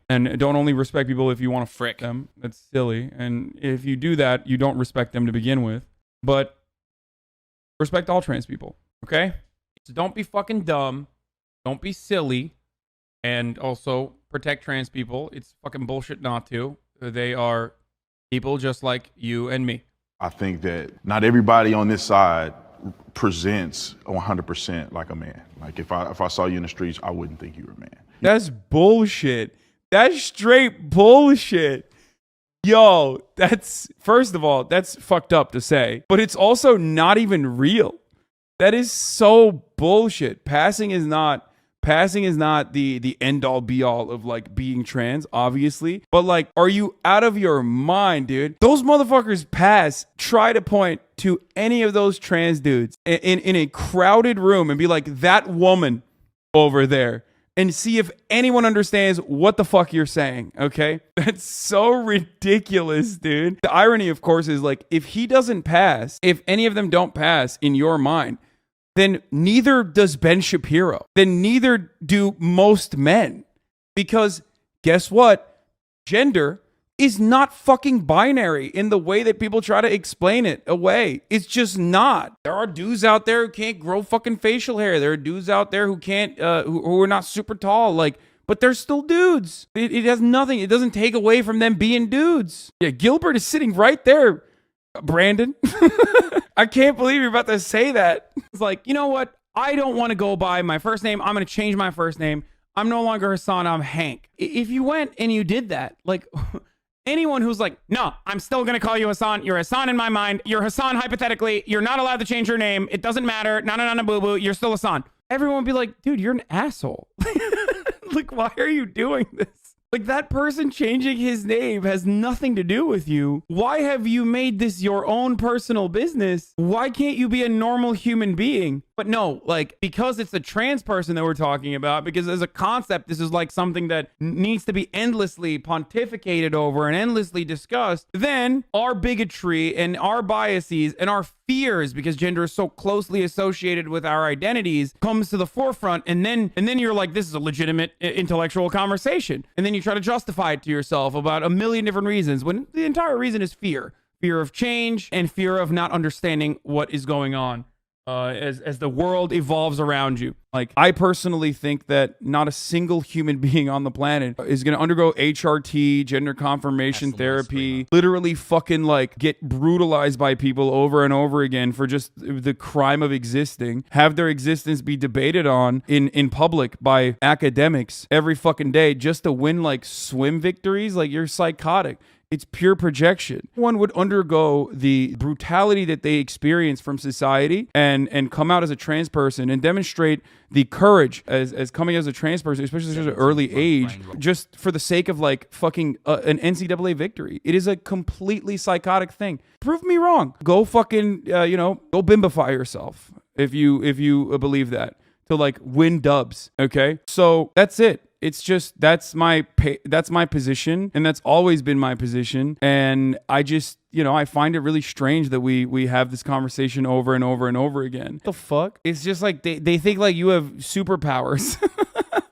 And don't only respect people if you want to frick them. That's silly. And if you do that, you don't respect them to begin with. But respect all trans people, okay? So don't be fucking dumb. Don't be silly. And also protect trans people. It's fucking bullshit not to. They are people just like you and me. I think that not everybody on this side presents 100% like a man. Like if I saw you in the streets, I wouldn't think you were a man. That's bullshit. That's straight bullshit. Yo, that's, first of all, that's fucked up to say, but it's also not even real. That is so bullshit. Passing is not the end all be all of like being trans, obviously. But like, are you out of your mind, dude? Those motherfuckers try to point to any of those trans dudes in a crowded room and be like, that woman over there, and see if anyone understands what the fuck you're saying, okay? That's so ridiculous, dude. The irony, of course, is like, if he doesn't pass, if any of them don't pass in your mind, then neither does Ben Shapiro. Then neither do most men. Because guess what? Gender is not fucking binary in the way that people try to explain it away. It's just not. There are dudes out there who can't grow fucking facial hair. There are dudes out there who can't, who are not super tall, like, but they're still dudes. It has nothing. It doesn't take away from them being dudes. Yeah, Gilbert is sitting right there, Brandon. I can't believe you're about to say that. It's like, you know what? I don't want to go by my first name. I'm going to change my first name. I'm no longer Hasan. I'm Hank. If you went and you did that, like, anyone who's like, no, I'm still going to call you Hasan. You're Hasan in my mind. You're Hasan hypothetically. You're not allowed to change your name. It doesn't matter. No, boo boo. You're still Hasan. Everyone would be like, dude, you're an asshole. Like, why are you doing this? Like, that person changing his name has nothing to do with you. Why have you made this your own personal business? Why can't you be a normal human being? But no, like, because it's a trans person that we're talking about, because as a concept, this is like something that needs to be endlessly pontificated over and endlessly discussed, then our bigotry and our biases and our fears, because gender is so closely associated with our identities, comes to the forefront. And then you're like, this is a legitimate intellectual conversation. And then you try to justify it to yourself about a million different reasons, when the entire reason is fear of change and fear of not understanding what is going on. As the world evolves around you. Like, I personally think that not a single human being on the planet is going to undergo HRT, gender confirmation therapy, literally fucking like get brutalized by people over and over again for just the crime of existing, have their existence be debated on in public by academics every fucking day just to win like swim victories. Like, you're psychotic. It's pure projection. One would undergo the brutality that they experience from society and come out as a trans person and demonstrate the courage as coming as a trans person, especially at such an early age, just for the sake of like fucking an NCAA victory. It is a completely psychotic thing. Prove me wrong. Go fucking, go bimbify yourself if you believe that, to like win dubs. Okay. So that's it. It's just, that's my position, and that's always been my position. And I just, I find it really strange that we have this conversation over and over and over again. What the fuck? It's just like they think like you have superpowers.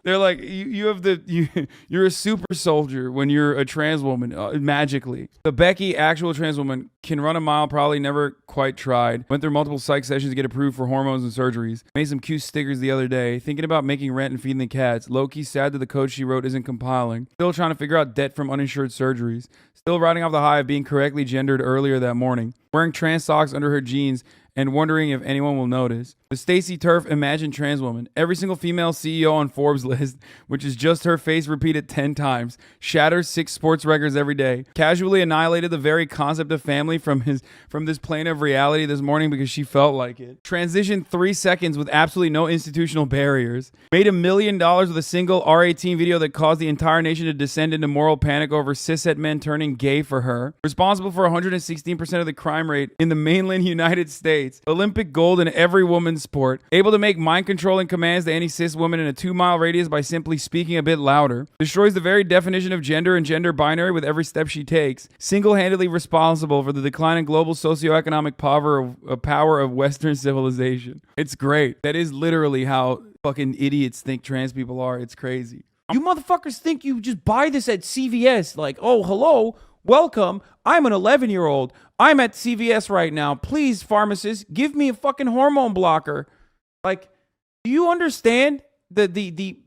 They're like, you're a super soldier when you're a trans woman, magically. The Becky, actual trans woman, can run a mile, probably never quite tried. Went through multiple psych sessions to get approved for hormones and surgeries. Made some cute stickers the other day. Thinking about making rent and feeding the cats. Low-key sad that the code she wrote isn't compiling. Still trying to figure out debt from uninsured surgeries. Still riding off the high of being correctly gendered earlier that morning. Wearing trans socks under her jeans and wondering if anyone will notice. The Stacey Turf Imagine Trans Woman. Every single female CEO on Forbes list, which is just her face repeated 10 times. Shatters 6 sports records every day. Casually annihilated the very concept of family from this plane of reality this morning because she felt like it. Transitioned 3 seconds with absolutely no institutional barriers. Made $1 million with a single R18 video that caused the entire nation to descend into moral panic over cishet men turning gay for her. Responsible for 116% of the crime rate in the mainland United States. Olympic gold in every woman's sport. Able to make mind-controlling commands to any cis woman in a 2-mile radius by simply speaking a bit louder. Destroys the very definition of gender and gender binary with every step she takes. Single-handedly responsible for the decline in global socioeconomic power of Western civilization. It's great. That is literally how fucking idiots think trans people are. It's crazy. You motherfuckers think you just buy this at CVS. Like, oh, hello, welcome. I'm an 11-year-old. I'm at CVS right now. Please, pharmacist, give me a fucking hormone blocker. Like, do you understand the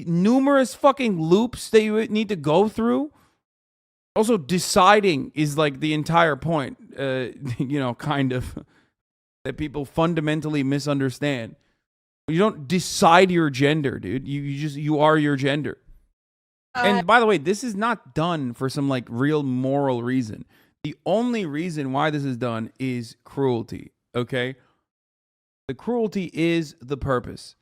numerous fucking loops that you need to go through? Also, deciding is like the entire point, kind of, that people fundamentally misunderstand. You don't decide your gender, dude. You are your gender. And by the way, this is not done for some like real moral reason. The only reason why this is done is cruelty, okay? The cruelty is the purpose.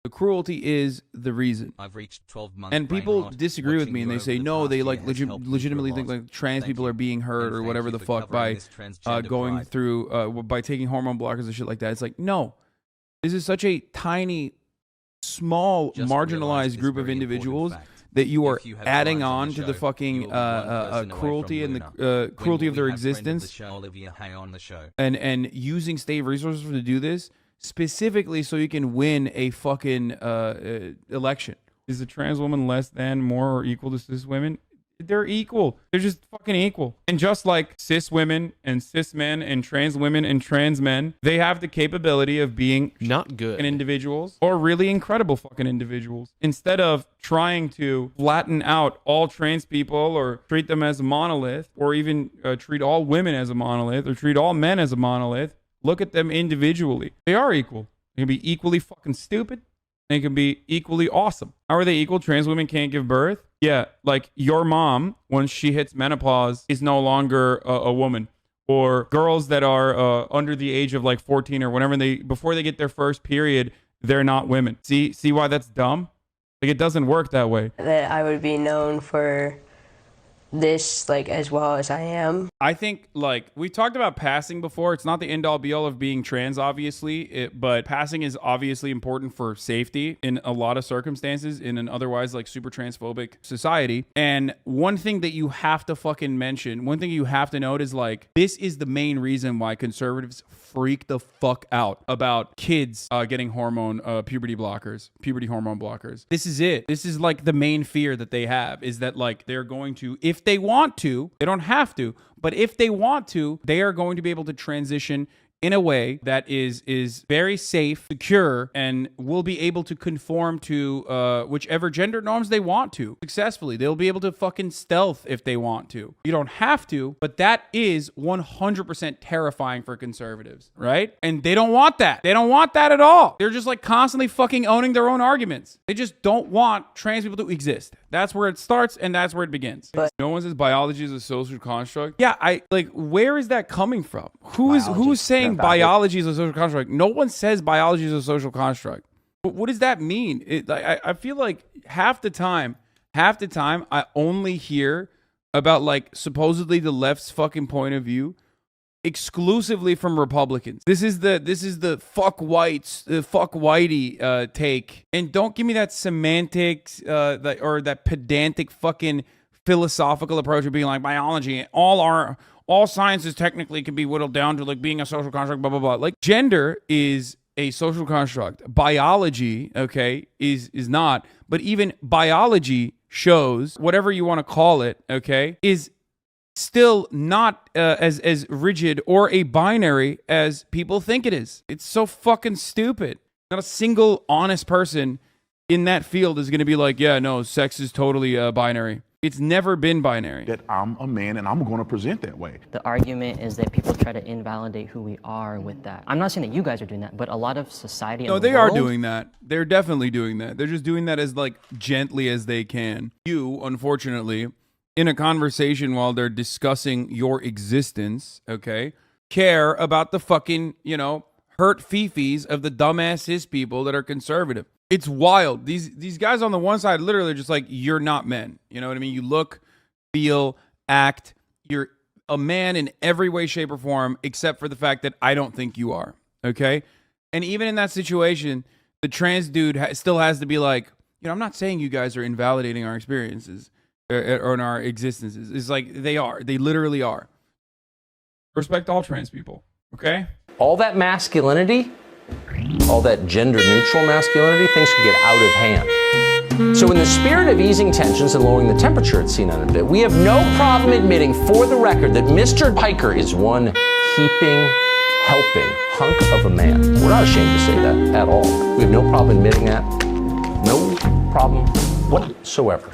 The cruelty is the reason. I've reached 12 months. And people disagree with me and they say, no, they like legitimately think like trans people are being hurt or whatever the fuck by going through, by taking hormone blockers and shit like that. It's like, no. This is such a tiny, small, marginalized group of individuals that you are adding on to the fucking cruelty and the cruelty of their existence, and using state resources to do this specifically so you can win a fucking election. Is a trans woman less than, more, or equal to cis women? They're equal. They're just fucking equal. And just like cis women and cis men and trans women and trans men, they have the capability of being not good individuals or really incredible fucking individuals. Instead of trying to flatten out all trans people or treat them as a monolith, or even treat all women as a monolith or treat all men as a monolith, look at them individually. They are equal. They can be equally fucking stupid. They can be equally awesome. How are they equal? Trans women can't give birth? Yeah, like your mom, once she hits menopause, is no longer a woman. Or girls that are under the age of like 14 or whenever before they get their first period, they're not women. See why that's dumb? Like, it doesn't work that way. That I would be known for this, like, as well as I am. I think, like, we talked about passing before. It's not the end all be all of being trans, obviously, but passing is obviously important for safety in a lot of circumstances in an otherwise like super transphobic society. And one thing that you have to fucking mention, one thing you have to note is, like, this is the main reason why conservatives freak the fuck out about kids getting puberty hormone blockers. This is it. This is like the main fear that they have, is that like they're going to, if they want to, they don't have to, but if they want to, they are going to be able to transition in a way that is very safe, secure, and will be able to conform to whichever gender norms they want to successfully. They'll be able to fucking stealth if they want to. You don't have to, but that is 100% terrifying for conservatives, right? And they don't want that. They don't want that at all. They're just like constantly fucking owning their own arguments. They just don't want trans people to exist. That's where it starts and that's where it begins. But no one says biology is a social construct. Yeah, where is that coming from? Who's saying biology is a social construct? No one says biology is a social construct. But what does that mean? I feel like half the time I only hear about like supposedly the left's fucking point of view exclusively from Republicans. This is the fuck whites, the fuck whitey take. And don't give me that semantics or that pedantic fucking philosophical approach of being like biology, all sciences technically can be whittled down to like being a social construct, blah, blah, blah. Like, gender is a social construct. Biology, okay, is not. But even biology shows, whatever you want to call it, okay, is still not as rigid or a binary as people think it is. It's so fucking stupid. Not a single honest person in that field is going to be like, yeah, no, sex is totally binary. It's never been binary. That I'm a man and I'm going to present that way. The argument is that people try to invalidate who we are with that. I'm not saying that you guys are doing that, but a lot of society. No, they are doing that. They're definitely doing that. They're just doing that as like gently as they can. You, unfortunately, in a conversation while they're discussing your existence, okay, care about the fucking, hurt fifis of the dumbass cis people that are conservative. It's wild. These guys on the one side literally are just like, you're not men. You know what I mean? You look, feel, act. You're a man in every way, shape, or form, except for the fact that I don't think you are. Okay? And even in that situation, the trans dude still has to be like, I'm not saying you guys are invalidating our experiences or in our existences. It's like they are. They literally are. Respect all trans people. Okay? All that masculinity, all that gender neutral masculinity, things could get out of hand. So in the spirit of easing tensions and lowering the temperature at Scene on a Bit, we have no problem admitting for the record that Mr. Piker is one heaping, helping hunk of a man. We're not ashamed to say that at all. We have no problem admitting that. No problem whatsoever.